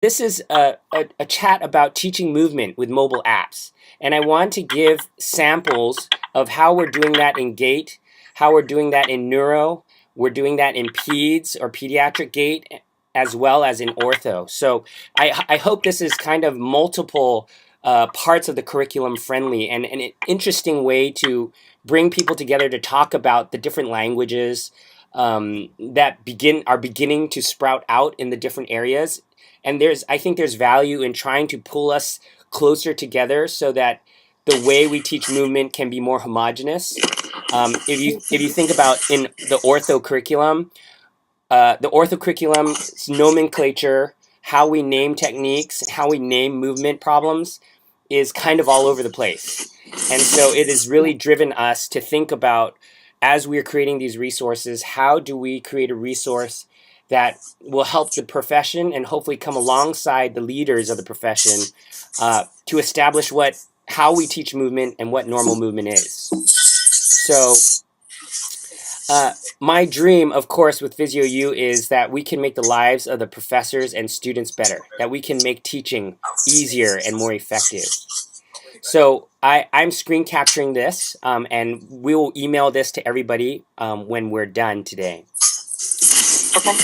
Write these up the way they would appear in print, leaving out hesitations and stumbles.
This is a chat about teaching movement with mobile apps. And I want to give samples of how we're doing that in Gait, how we're doing that in Neuro, we're doing that in Peds or pediatric Gait, as well as in Ortho. So I hope this is kind of multiple parts of the curriculum friendly and an interesting way to bring people together to talk about the different languages that are beginning to sprout out in the different areas. And I think there's value in trying to pull us closer together so that the way we teach movement can be more homogenous. If you think about in the ortho curriculum, nomenclature, how we name techniques, how we name movement problems is kind of all over the place. And so it has really driven us to think about, as we're creating these resources, how do we create a resource that will help the profession and hopefully come alongside the leaders of the profession to establish how we teach movement and what normal movement is. So my dream, of course, with PhysioU is that we can make the lives of the professors and students better, that we can make teaching easier and more effective. So I'm screen capturing this, and we will email this to everybody when we're done today. Okay.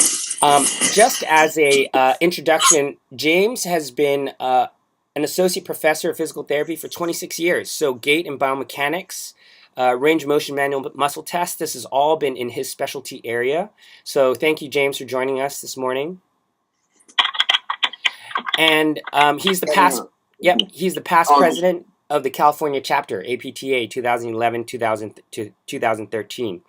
Just as a introduction, James has been an associate professor of physical therapy for 26 years. So gait and biomechanics, range of motion manual muscle tests, this has all been in his specialty area. So thank you, James, for joining us this morning. And he's the past president of the California chapter, APTA 2011-2013.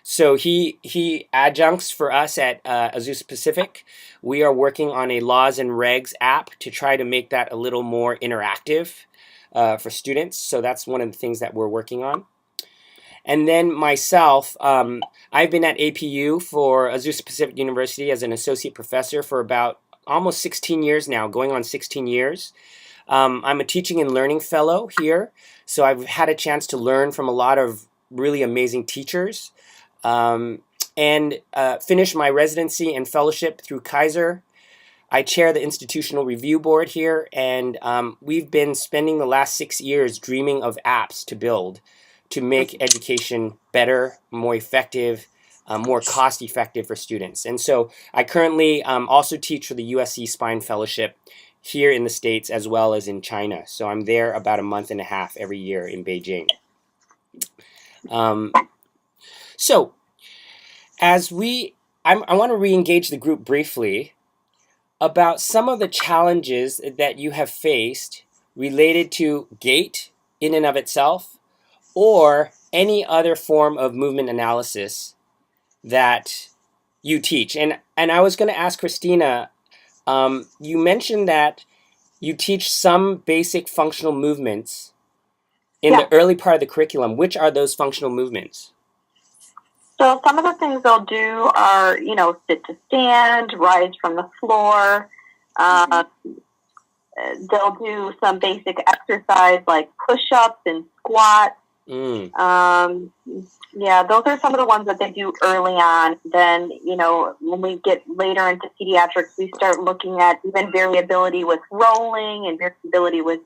So he adjuncts for us at Azusa Pacific. We are working on a laws and regs app to try to make that a little more interactive for students. So that's one of the things that we're working on. And then myself, I've been at APU for Azusa Pacific University as an associate professor for about almost 16 years now, going on 16 years. I'm a teaching and learning fellow here, so I've had a chance to learn from a lot of really amazing teachers, and finish my residency and fellowship through Kaiser. I chair the institutional review board here, and we've been spending the last 6 years dreaming of apps to build to make education better, more effective, more cost-effective for students. And so I currently also teach for the USC Spine Fellowship here in the States as well as in China. So I'm there about a month and a half every year in Beijing. So as I want to re-engage the group briefly about some of the challenges that you have faced related to gait in and of itself, or any other form of movement analysis that you teach. And I was going to ask Christina, you mentioned that you teach some basic functional movements in the early part of the curriculum. Which are those functional movements? So some of the things they'll do are, sit to stand, rise from the floor. They'll do some basic exercise like push-ups and squats. Those are some of the ones that they do early on. Then, when we get later into pediatrics, we start looking at even variability with rolling and variability with,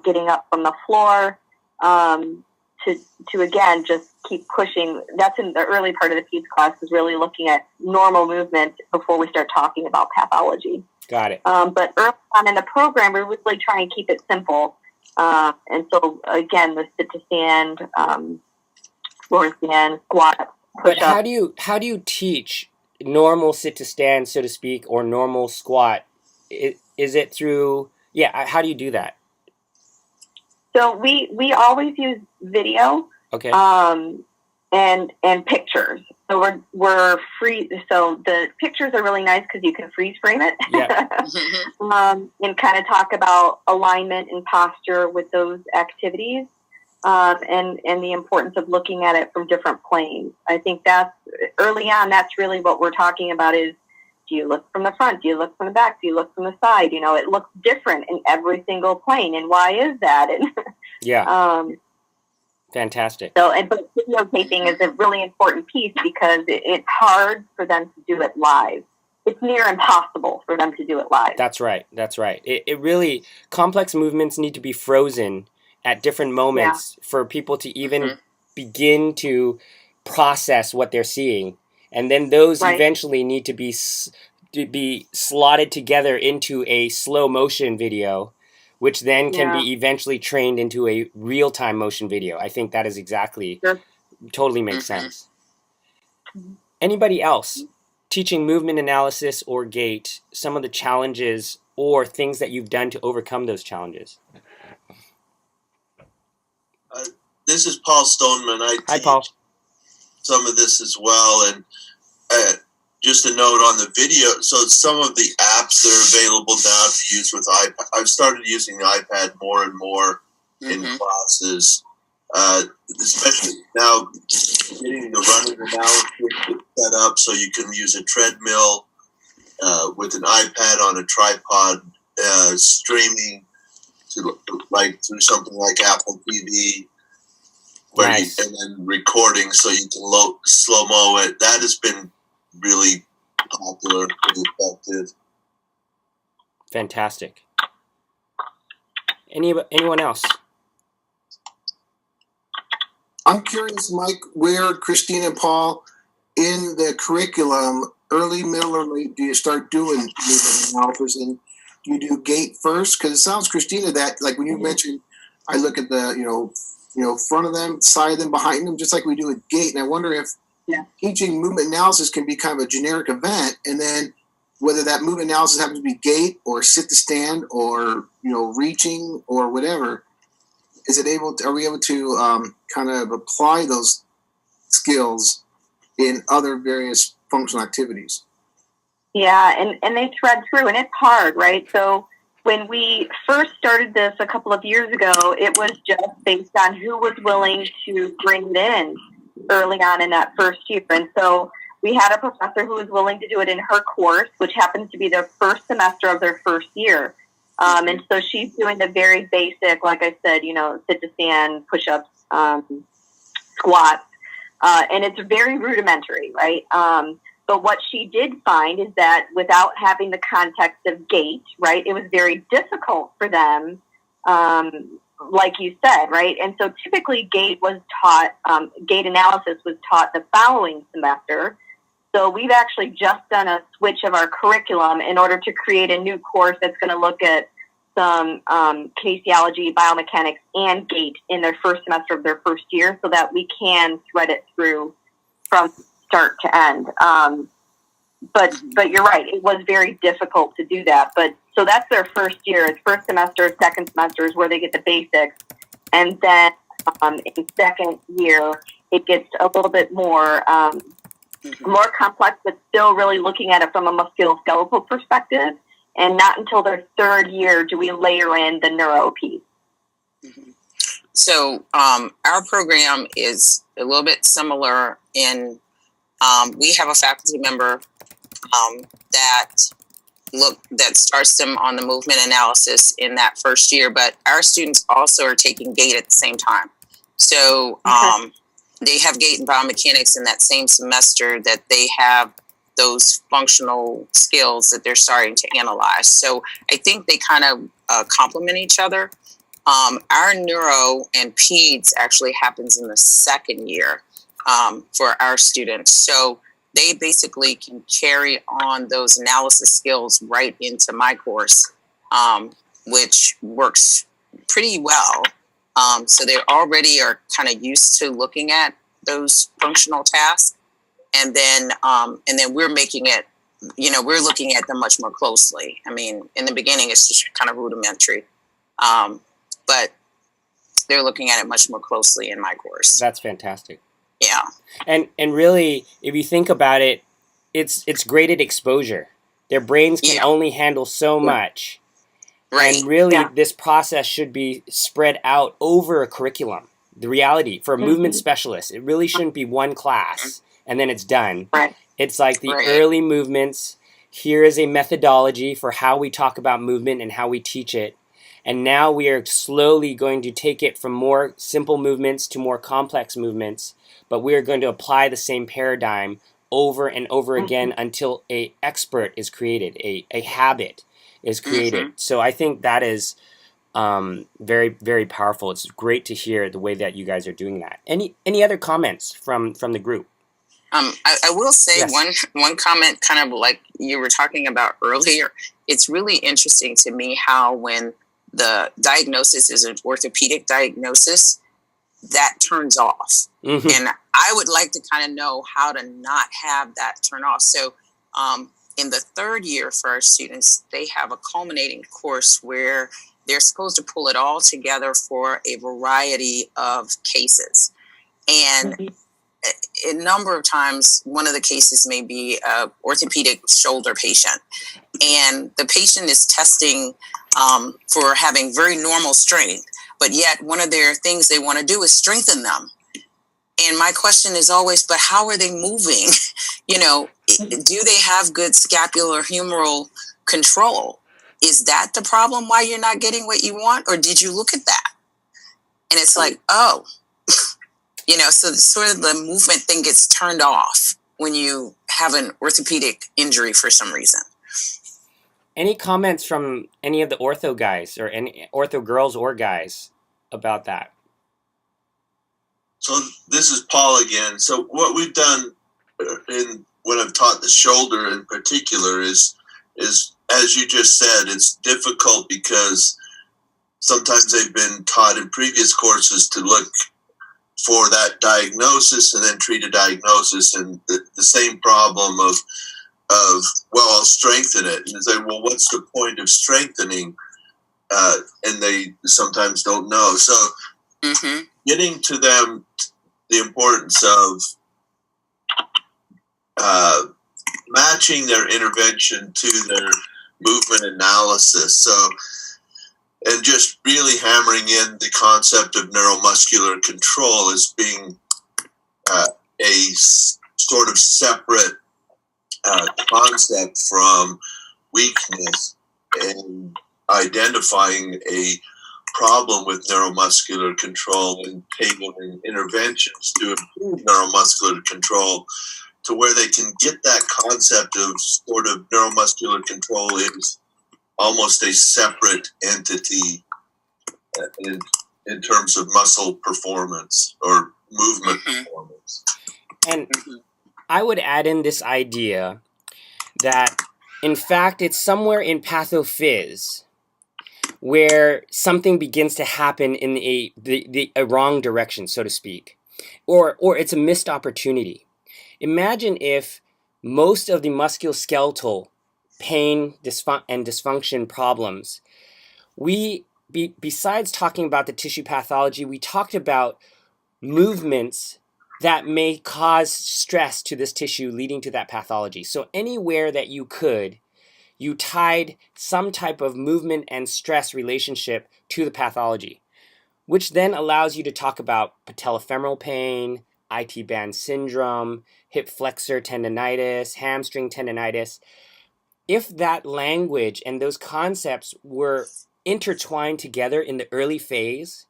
getting up from the floor, to again, just keep pushing. That's in the early part of the PEDS class, is really looking at normal movement before we start talking about pathology. Got it. But early on in the program, we really try and keep it simple. And so, again, the sit to stand, floor stand, squat. But how do you teach normal sit to stand, so to speak, or normal squat? Is it through? How do you do that? So we always use video. Okay. And pictures. So we're free. So the pictures are really nice because you can freeze frame it. Yeah. And kind of talk about alignment and posture with those activities, and the importance of looking at it from different planes. I think that's early on. That's really what we're talking about is, do you look from the front? Do you look from the back? Do you look from the side? It looks different in every single plane. And why is that? And fantastic. But videotaping is a really important piece because it's hard for them to do it live. it's near impossible for them to do it live. That's right. That's right. It really, complex movements need to be frozen at different moments for people to even begin to process what they're seeing. And then those eventually need to be slotted together into a slow motion video, which then can be eventually trained into a real-time motion video. I think that is exactly, totally makes sense. Anybody else teaching movement analysis or gait, some of the challenges or things that you've done to overcome those challenges? This is Paul Stoneman. I Hi, teach Paul. some of this as well. And just a note on the video. So some of the apps that are available now to use with iPad, I've started using the iPad more and more in classes, especially now getting the running analysis set up so you can use a treadmill with an iPad on a tripod, streaming to like through something like Apple TV, where Nice. and then recording so you can slow-mo it. That has been really popular, pretty effective. Fantastic. Anyone else? I'm curious, Mike, where Christine and Paul in the curriculum, early, middle, or late, do you start doing movement analysis, and do you do gait first? Because it sounds, Christina, that like when you mentioned, I look at the front of them, side of them, behind them, just like we do with gait, and I wonder if teaching movement analysis can be kind of a generic event, and then whether that movement analysis happens to be gait or sit to stand or reaching or whatever. Are we able to kind of apply those skills in other various functional activities? Yeah, and they thread through, and it's hard, right? So when we first started this a couple of years ago, it was just based on who was willing to bring it in early on in that first year. And so we had a professor who was willing to do it in her course, which happens to be their first semester of their first year. And so she's doing the very basic, like I said, sit to stand, push-ups, squats, and it's very rudimentary, right? But what she did find is that without having the context of gait, right, it was very difficult for them, like you said, right? And so typically gait analysis was taught the following semester. So we've actually just done a switch of our curriculum in order to create a new course that's going to look at some kinesiology, biomechanics, and gait in their first semester of their first year so that we can thread it through from start to end. But you're right, it was very difficult to do that. But so that's their first year. It's first semester, second semester is where they get the basics. And then in second year, it gets a little bit more complex, but still really looking at it from a musculoskeletal perspective. And not until their third year do we layer in the neuro piece. So our program is a little bit similar in we have a faculty member that starts them on the movement analysis in that first year, but our students also are taking gait at the same time. So they have gait and biomechanics in that same semester that they have those functional skills that they're starting to analyze. So I think they kind of complement each other. Our neuro and peds actually happens in the second year for our students. So they basically can carry on those analysis skills right into my course, which works pretty well. So they already are kind of used to looking at those functional tasks. And then we're making it, we're looking at them much more closely. I mean, in the beginning, it's just kind of rudimentary, but they're looking at it much more closely in my course. That's fantastic. Yeah. And really, if you think about it, it's graded exposure. Their brains can only handle so much. Right. And really, this process should be spread out over a curriculum. The reality, for a movement specialist, it really shouldn't be one class and then it's done. Right. It's like the early movements. Here is a methodology for how we talk about movement and how we teach it. And now we are slowly going to take it from more simple movements to more complex movements, but we are going to apply the same paradigm over and over again until a expert is created, a habit is created. So I think that is very, very powerful. It's great to hear the way that you guys are doing that. Any other comments from the group? I will say Yes. one comment, kind of like you were talking about earlier. It's really interesting to me how when the diagnosis is an orthopedic diagnosis, that turns off. And I would like to kind of know how to not have that turn off. So in the third year for our students, they have a culminating course where they're supposed to pull it all together for a variety of cases. And a number of times, one of the cases may be a orthopedic shoulder patient, and the patient is testing for having very normal strength, but yet one of their things they want to do is strengthen them. And my question is always, but how are they moving? Do they have good scapulohumeral control? Is that the problem why you're not getting what you want? Or did you look at that? And it's like, oh, so sort of the movement thing gets turned off when you have an orthopedic injury for some reason. Any comments from any of the ortho guys or any ortho girls or guys about that? So this is Paul again. So what we've done when I've taught the shoulder in particular is as you just said, it's difficult because sometimes they've been taught in previous courses to look for that diagnosis and then treat a diagnosis, and the same problem of well, I'll strengthen it, and say, well, what's the point of strengthening? And they sometimes don't know. So getting to them the importance of matching their intervention to their movement analysis. So, and just really hammering in the concept of neuromuscular control as being a sort of separate concept from weakness, and identifying a problem with neuromuscular control and tailoring interventions to improve neuromuscular control to where they can get that concept of sort of neuromuscular control is almost a separate entity in terms of muscle performance or movement performance. And I would add in this idea that, in fact, it's somewhere in pathophys where something begins to happen in a wrong direction, so to speak, or it's a missed opportunity. Imagine if most of the musculoskeletal pain and dysfunction problems, besides talking about the tissue pathology, we talked about movements that may cause stress to this tissue leading to that pathology. So anywhere that you could, you tied some type of movement and stress relationship to the pathology, which then allows you to talk about patellofemoral pain, IT band syndrome, hip flexor tendonitis, hamstring tendonitis. If that language and those concepts were intertwined together in the early phase,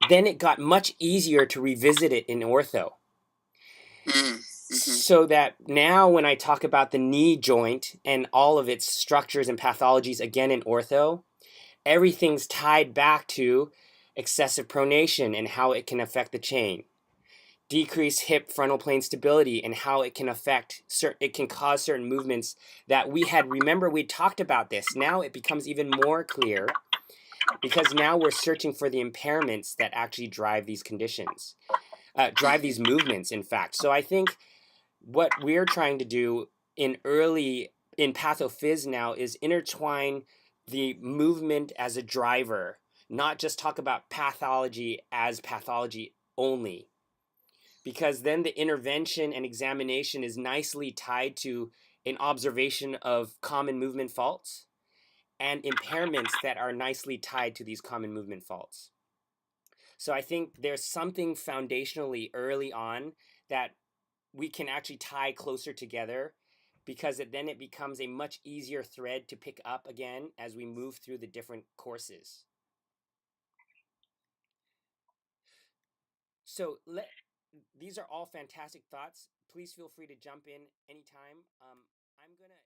then it got much easier to revisit it in ortho. So that now when I talk about the knee joint and all of its structures and pathologies again in ortho, everything's tied back to excessive pronation and how it can affect the chain. Decreased hip frontal plane stability and how it can affect it can cause certain movements that we talked about this. Now it becomes even more clear because now we're searching for the impairments that actually drive these conditions, drive these movements, in fact. So I think what we're trying to do in pathophys now is intertwine the movement as a driver, not just talk about pathology as pathology only. Because then the intervention and examination is nicely tied to an observation of common movement faults and impairments that are nicely tied to these common movement faults. So I think there's something foundationally early on that we can actually tie closer together, because then it becomes a much easier thread to pick up again as we move through the different courses. So these are all fantastic thoughts, please feel free to jump in anytime. I'm gonna